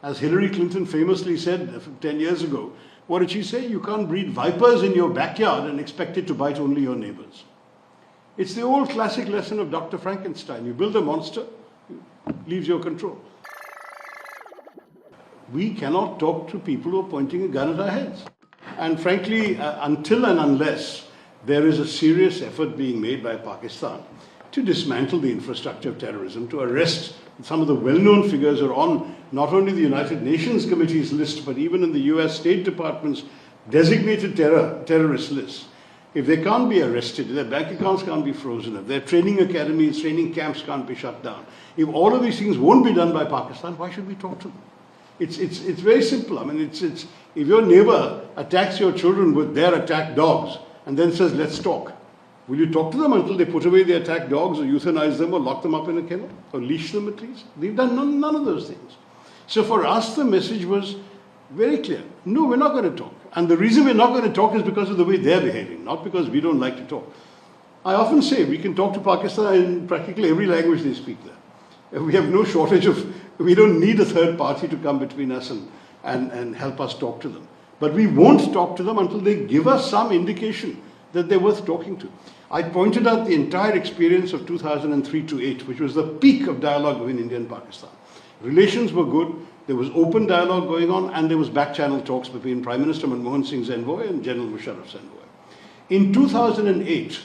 As Hillary Clinton famously said 10 years ago, what did she say? You can't breed vipers in your backyard and expect it to bite only your neighbours. It's the old classic lesson of Dr. Frankenstein. You build a monster, it leaves your control. We cannot talk to people who are pointing a gun at our heads. And frankly, until and unless there is a serious effort being made by Pakistan to dismantle the infrastructure of terrorism, to arrest some of the well-known figures who are on not only the United Nations Committee's list, but even in the US State Department's designated terrorist list. If they can't be arrested, if their bank accounts can't be frozen, if their training academies, training camps can't be shut down, if all of these things won't be done by Pakistan, why should we talk to them? It's very simple. I mean, if your neighbor attacks your children with their attacked dogs and then says, let's talk, will you talk to them until they put away the attacked dogs or euthanize them or lock them up in a kennel or leash them at least? They've done none of those things. So for us, the message was very clear. No, we're not going to talk. And the reason we're not going to talk is because of the way they're behaving, not because we don't like to talk. I often say we can talk to Pakistan in practically every language they speak there. We have no shortage of, we don't need a third party to come between us and help us talk to them. But we won't talk to them until they give us some indication that they're worth talking to. I pointed out the entire experience of 2003 to 8, which was the peak of dialogue between India and Pakistan. Relations were good, there was open dialogue going on, and there was back-channel talks between Prime Minister Manmohan Singh's envoy and General Musharraf's envoy. In 2008,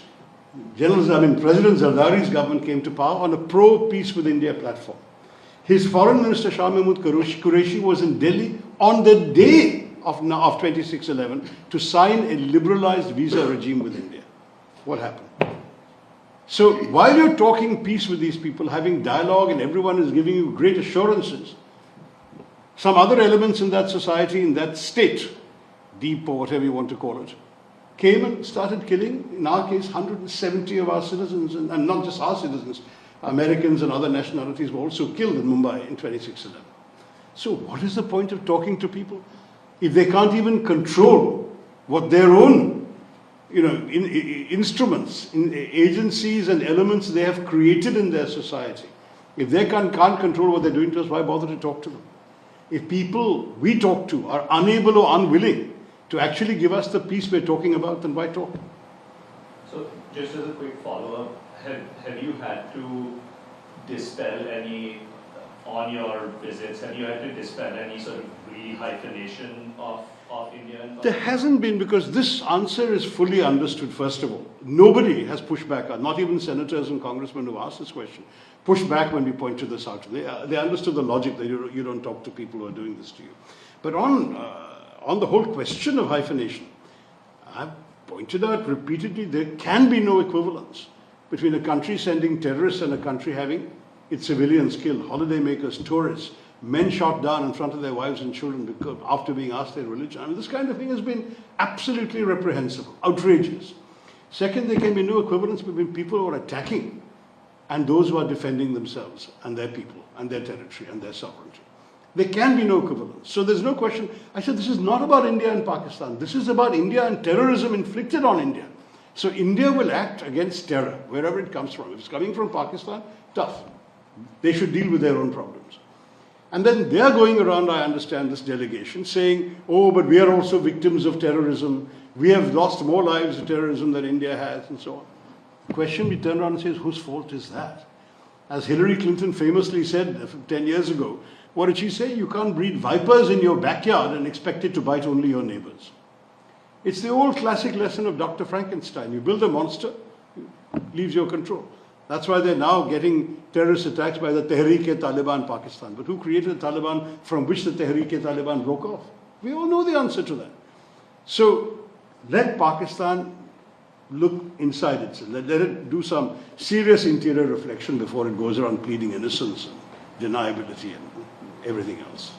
President Zardari's government came to power on a pro-peace with India platform. His foreign minister Shah Mahmood Qureshi was in Delhi on the day of 26/11 to sign a liberalized visa regime with India. What happened? So while you're talking peace with these people, having dialogue, and everyone is giving you great assurances, some other elements in that society, in that state, deep or whatever you want to call it, came and started killing, in our case, 170 of our citizens, and not just our citizens, Americans and other nationalities were also killed in Mumbai in 26/11. So what is the point of talking to people if they can't even control what their own instruments, agencies and elements they have created in their society? If they can't control what they're doing to us, why bother to talk to them? If people we talk to are unable or unwilling to actually give us the peace we're talking about, then why talk? So just as a quick follow-up, have you had to dispel any, on your visits, have you had to dispel any sort of re-hyphenation of India and Pakistan? There hasn't been, because this answer is fully understood, first of all. Nobody has pushed back, not even senators and congressmen who asked this question, pushed back when we pointed this out. They understood the logic that you don't talk to people who are doing this to you. But on the whole question of hyphenation, I've pointed out repeatedly there can be no equivalence between a country sending terrorists and a country having its civilians killed, holidaymakers, tourists, men shot down in front of their wives and children because after being asked their religion. I mean, this kind of thing has been absolutely reprehensible, outrageous. Second, there can be no equivalence between people who are attacking and those who are defending themselves and their people and their territory and their sovereignty. There can be no equivalence. So there's no question. I said this is not about India and Pakistan. This is about India and terrorism inflicted on India. So India will act against terror, wherever it comes from. If it's coming from Pakistan, tough. They should deal with their own problems. And then they are going around, I understand, this delegation, saying, oh, but we are also victims of terrorism. We have lost more lives of terrorism than India has, and so on. The question we turn around and say, whose fault is that? As Hillary Clinton famously said 10 years ago, what did she say? You can't breed vipers in your backyard and expect it to bite only your neighbours. It's the old classic lesson of Dr. Frankenstein. You build a monster, it leaves your control. That's why they're now getting terrorist attacks by the Tehreek-e-Taliban Pakistan. But who created the Taliban from which the Tehreek-e-Taliban broke off? We all know the answer to that. So let Pakistan look inside itself. Let it do some serious interior reflection before it goes around pleading innocence and deniability and everything else.